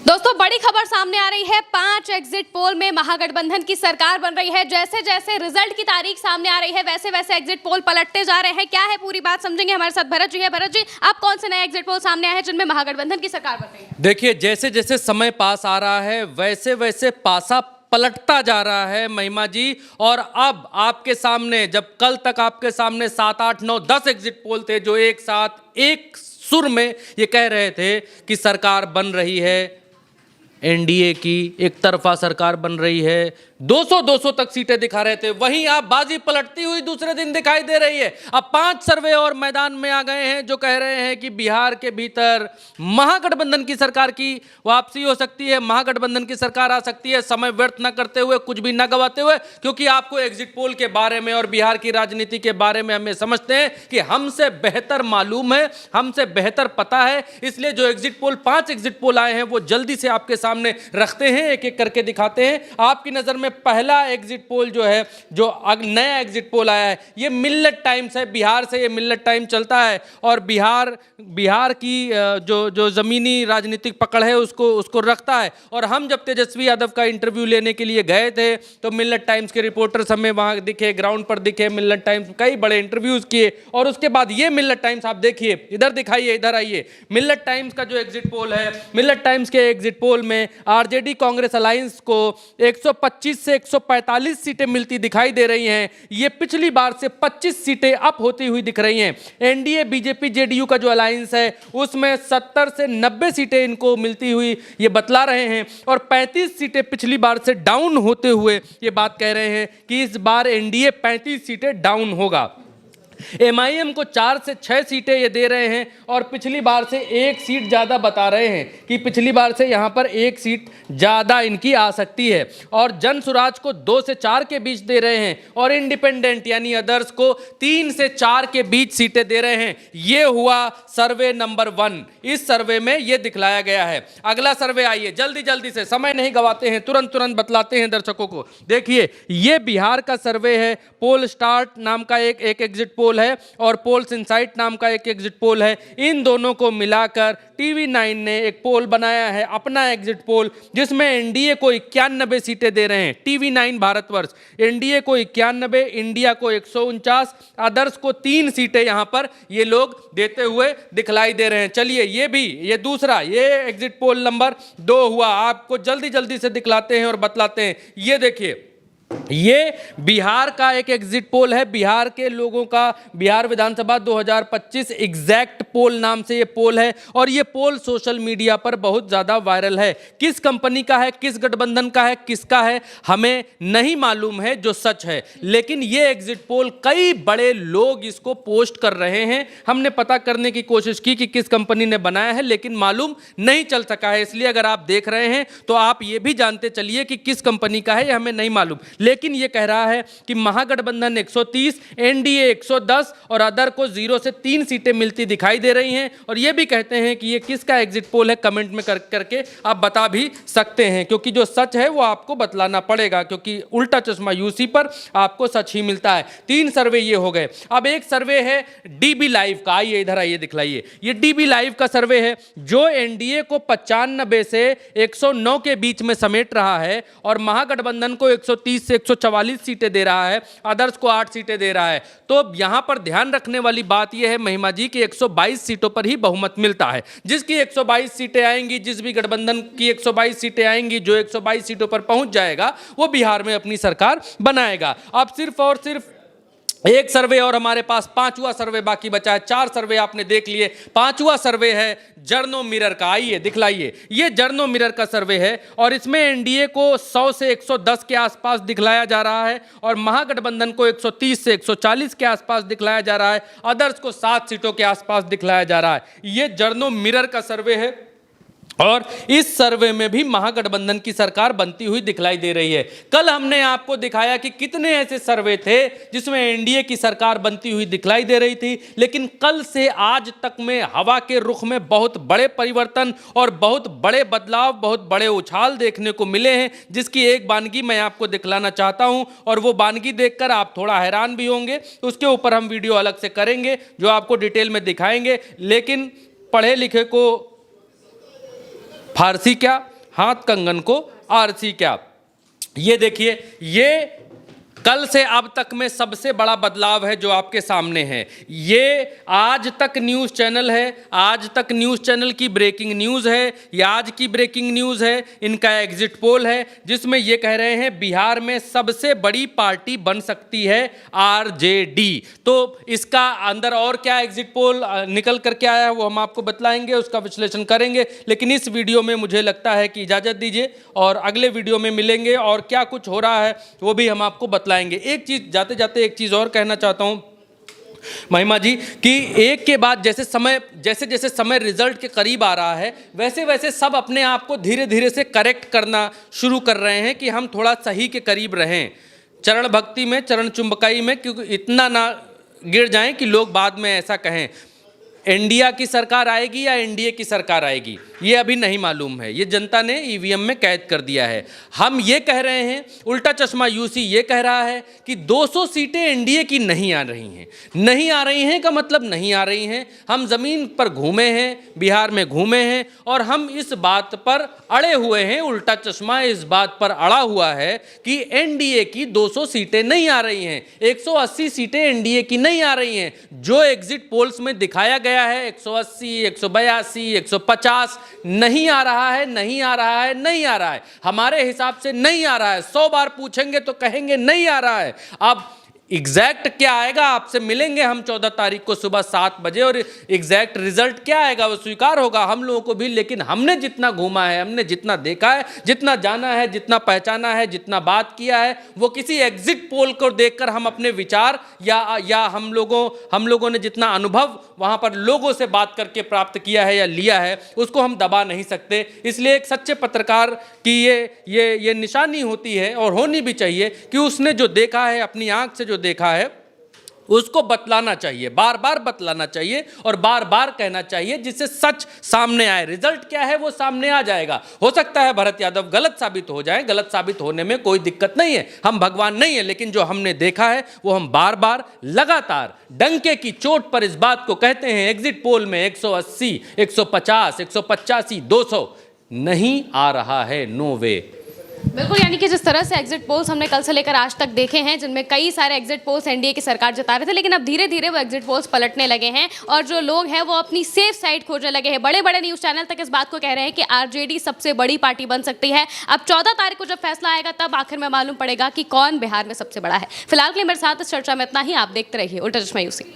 दोस्तों बड़ी खबर सामने आ रही है। 5 एग्जिट पोल में महागठबंधन की सरकार बन रही है। जैसे जैसे रिजल्ट की तारीख सामने आ रही है वैसे वैसे एग्जिट पोल पलटते जा रहे हैं। क्या है पूरी बात समझेंगे, हमारे साथ भरत जी है। भरत जी, आप कौन से नए एग्जिट पोल सामने आए हैं जिनमें महागठबंधन की सरकार बन रही है? देखिए, जैसे जैसे समय पास आ रहा है वैसे वैसे पासा पलटता जा रहा है महिमा जी। और अब आपके सामने, जब कल तक आपके सामने 7, 8, 9, 10 एग्जिट पोल थे जो एक साथ एक सुर में ये कह रहे थे कि सरकार बन रही है, एनडीए की एक तरफा सरकार बन रही है, 200 तक सीटें दिखा रहे थे, वहीं आप बाजी पलटती हुई दूसरे दिन दिखाई दे रही है। अब 5 सर्वे और मैदान में आ गए हैं जो कह रहे हैं कि बिहार के भीतर महागठबंधन की सरकार की वापसी हो सकती है, महागठबंधन की सरकार आ सकती है। समय व्यर्थ न करते हुए, कुछ भी न गवाते हुए, क्योंकि आपको एग्जिट पोल के बारे में और बिहार की राजनीति के बारे में हमें समझते हैं कि हमसे बेहतर मालूम है, हमसे बेहतर पता है। इसलिए जो एग्जिट पोल 5 एग्जिट पोल आए हैं वो जल्दी से आपके सामने रखते हैं, एक एक करके दिखाते हैं। आपकी नजर में पहला एग्जिट पोल जो है, जो नया एग्जिट पोल आया है, ये मिल्लत टाइम्स है। बिहार से ये मिल्लत टाइम चलता है और बिहार की जो जमीनी राजनीतिक पकड़ है उसको रखता है। और हम जब तेजस्वी यादव का इंटरव्यू लेने के लिए गए थे तो मिल्लत टाइम्स के रिपोर्टर्स हमें वहां दिखे, ग्राउंड पर दिखे। मिल्लत टाइम्स कई बड़े इंटरव्यूज किए और उसके बाद ये मिल्लत टाइम्स आप देखिए, इधर दिखाइए, इधर आइए। मिल्लत टाइम्स का जो एग्जिट पोल है, मिल्लत टाइम्स के एग्जिट पोल में आरजेडी कांग्रेस अलायंस को 125 से 145 सीटें मिलती दिखाई दे रही हैं। ये पिछली बार से 25 सीटें अप होती हुई दिख रही हैं। एनडीए बीजेपी जेडीयू का जो अलायंस है उसमें 70 से 90 सीटें इनको मिलती हुई ये बतला रहे हैं और 35 सीटें पिछली बार से डाउन होते हुए ये बात कह रहे हैं कि इस बार एनडीए 35 सीटें डाउन होगा। एमआईएम को 4 से 6 सीटें ये दे रहे हैं और पिछली बार से 1 सीट ज़्यादा बता रहे हैं कि पिछली बार से यहाँ पर 1 सीट ज़्यादा इनकी आ सकती है। और जन सुराज को 2 से 4 के बीच दे रहे हैं और इंडिपेंडेंट यानी अदर्स को 3 से 4 के बीच सीटें दे रहे हैं। ये हुआ सर्वे नंबर 1। इस सर्वे में ये दिखलाया गया है। अगला सर्वे आइए, जल्दी जल्दी से, समय नहीं गवाते हैं, तुरंत तुरंत बतलाते हैं दर्शकों को। देखिए, ये बिहार का सर्वे है। पोल स्टार्ट नाम का एक एग्जिट पोल है और पोल्स इनसाइट नाम का एक एग्जिट पोल है। इन दोनों को मिलाकर टीवी9 ने एक पोल बनाया है, अपना एग्जिट पोल, जिसमें एनडीए को 91 सीटें दे रहे हैं। टीवी9 भारतवर्ष एनडीए को 91, इंडिया को 149, अदर्स को 3 सीटें यहां पर ये लोग देते हुए दिखलाई दे रहे हैं। चलिए, ये दूसरा, ये एग्जिट पोल नंबर 2 हुआ। आपको जल्दी जल्दी से दिखलाते हैं और बतलाते हैं। ये देखिए, ये बिहार का एक एग्जिट पोल है, बिहार के लोगों का, बिहार विधानसभा 2025 एग्जैक्ट पोल नाम से ये पोल है और ये पोल सोशल मीडिया पर बहुत ज़्यादा वायरल है। किस कंपनी का है, किस गठबंधन का है, किसका है, हमें नहीं मालूम है, जो सच है। लेकिन ये एग्जिट पोल कई बड़े लोग इसको पोस्ट कर रहे हैं। हमने पता करने की कोशिश की कि किस कंपनी ने बनाया है, लेकिन मालूम नहीं चल सका है। इसलिए अगर आप देख रहे हैं तो आप ये भी जानते चलिए कि किस कंपनी का है, ये हमें नहीं मालूम। लेकिन ये कह रहा है कि महागठबंधन 130, एनडीए 110 और अदर को 0 से 3 सीटें मिलती दिखाई दे रही हैं। और ये भी कहते हैं कि ये किसका एग्जिट पोल है, कमेंट में करके आप बता भी सकते हैं, क्योंकि जो सच है वो आपको बतलाना पड़ेगा, क्योंकि उल्टा चश्मा यूसी पर आपको सच ही मिलता है। 3 सर्वे ये हो गए। अब एक सर्वे है डीबी लाइव का। आइए, इधर आइए, दिखलाइए। ये डीबी लाइव का सर्वे है जो एनडीए को 95 से 109 के बीच में समेट रहा है और महागठबंधन को 130 से 144 सीटें दे रहा है, अदर्स को 8 सीटें दे रहा है। तो यहां पर ध्यान रखने वाली बात यह है महिमा जी कि 122 सीटों पर ही बहुमत मिलता है। जिसकी 122 सीटें आएंगी, जिस भी गठबंधन की 122 सीटें आएंगी, जो 122 सीटों पर पहुंच जाएगा वो बिहार में अपनी सरकार बनाएगा। अब सिर्फ और सिर्फ एक सर्वे और हमारे पास 5वां सर्वे बाकी बचा है। 4 सर्वे आपने देख लिए, 5वां सर्वे है जर्नो मिरर का। आइए, दिखलाइए। ये जर्नो मिरर का सर्वे है और इसमें एनडीए को 100 से 110 के आसपास दिखलाया जा रहा है और महागठबंधन को 130 से 140 के आसपास दिखलाया जा रहा है, अदर्स को 7 सीटों के आसपास दिखलाया जा रहा है। ये जर्नो मिरर का सर्वे है और इस सर्वे में भी महागठबंधन की सरकार बनती हुई दिखलाई दे रही है। कल हमने आपको दिखाया कि कितने ऐसे सर्वे थे जिसमें एनडीए की सरकार बनती हुई दिखलाई दे रही थी, लेकिन कल से आज तक में हवा के रुख में बहुत बड़े परिवर्तन और बहुत बड़े बदलाव, बहुत बड़े उछाल देखने को मिले हैं, जिसकी एक बानगी मैं आपको दिखलाना चाहता हूं और वो बानगी देखकर आप थोड़ा हैरान भी होंगे। उसके ऊपर हम वीडियो अलग से करेंगे जो आपको डिटेल में दिखाएंगे। लेकिन पढ़े लिखे को फारसी क्या, हाथ कंगन को आरसी क्या। ये देखिए, ये कल से अब तक में सबसे बड़ा बदलाव है जो आपके सामने है। ये आज तक न्यूज़ चैनल है, आज तक न्यूज़ चैनल की ब्रेकिंग न्यूज़ है, ये आज की ब्रेकिंग न्यूज़ है। इनका एग्जिट पोल है जिसमें ये कह रहे हैं बिहार में सबसे बड़ी पार्टी बन सकती है आरजेडी। तो इसका अंदर और क्या एग्जिट पोल निकल करके आया है वो हम आपको बतलाएंगे, उसका विश्लेषण करेंगे। लेकिन इस वीडियो में मुझे लगता है कि इजाज़त दीजिए और अगले वीडियो में मिलेंगे और क्या कुछ हो रहा है वो भी हम आपको बतलाएंगे। एक चीज जाते जाते एक चीज और कहना चाहता हूं महिमा जी कि एक के बाद जैसे जैसे समय रिजल्ट के करीब आ रहा है वैसे वैसे सब अपने आप को धीरे धीरे से करेक्ट करना शुरू कर रहे हैं कि हम थोड़ा सही के करीब रहें, चरण भक्ति में, चरण चुंबकाई में, क्योंकि इतना ना गिर जाएं कि लोग बाद में ऐसा कहें इंडिया की सरकार आएगी या एनडीए की सरकार आएगी, ये अभी नहीं मालूम है। ये जनता ने ईवीएम में कैद कर दिया है। हम ये कह रहे हैं, उल्टा चश्मा यूसी ये कह रहा है कि 200 सीटें एनडीए की नहीं आ रही हैं। नहीं आ रही हैं का मतलब नहीं आ रही हैं। हम ज़मीन पर घूमे हैं, बिहार में घूमे हैं और हम इस बात पर अड़े हुए हैं, उल्टा चश्मा इस बात पर अड़ा हुआ है कि एनडीए की 200 सीटें नहीं आ रही हैं, 180 सीटें एनडीए की नहीं आ रही हैं। जो एग्जिट पोल्स में दिखाया गया है 180, 182, 150 नहीं आ रहा है, नहीं आ रहा है, नहीं आ रहा है। हमारे हिसाब से नहीं आ रहा है। 100 बार पूछेंगे तो कहेंगे नहीं आ रहा है। अब एग्जैक्ट क्या आएगा, आपसे मिलेंगे हम 14 तारीख को सुबह 7 बजे और एग्जैक्ट रिजल्ट क्या आएगा वो स्वीकार होगा हम लोगों को भी। लेकिन हमने जितना घूमा है, हमने जितना देखा है, जितना जाना है, जितना पहचाना है, जितना बात किया है, वो किसी एग्जिट पोल को देखकर हम अपने विचार या हम लोगों ने जितना अनुभव वहां पर लोगों से बात करके प्राप्त किया है या लिया है उसको हम दबा नहीं सकते। इसलिए एक सच्चे पत्रकार की ये निशानी होती है और होनी भी चाहिए कि उसने जो देखा है, अपनी आंख से जो देखा है उसको बतलाना चाहिए, बार बार बतलाना चाहिए और बार बार कहना चाहिए जिससे सच सामने आए। रिजल्ट क्या है वो सामने आ जाएगा। हो सकता है भरत यादव गलत साबित हो जाए, गलत साबित होने में कोई दिक्कत नहीं है, हम भगवान नहीं है। लेकिन जो हमने देखा है वो हम बार बार लगातार डंके की चोट पर इस बात को कहते हैं। एग्जिट पोल में 180, 150, 185, 200 नहीं आ रहा है, नो वे। बिल्कुल, यानी कि जिस तरह से एग्जिट पोल्स हमने कल से लेकर आज तक देखे हैं जिनमें कई सारे एग्जिट पोल्स एनडीए की सरकार जता रहे थे, लेकिन अब धीरे धीरे वो एग्जिट पोल्स पलटने लगे हैं और जो लोग हैं वो अपनी सेफ साइड खोजने लगे हैं। बड़े बड़े न्यूज़ चैनल तक इस बात को कह रहे हैं कि आरजेडी सबसे बड़ी पार्टी बन सकती है। अब 14 तारीख को जब फैसला आएगा तब आखिर में मालूम पड़ेगा कि कौन बिहार में सबसे बड़ा है। फिलहाल के लिए मेरे साथ इस चर्चा में इतना ही। आप देखते रहिए उल्टा चश्मा यूसी।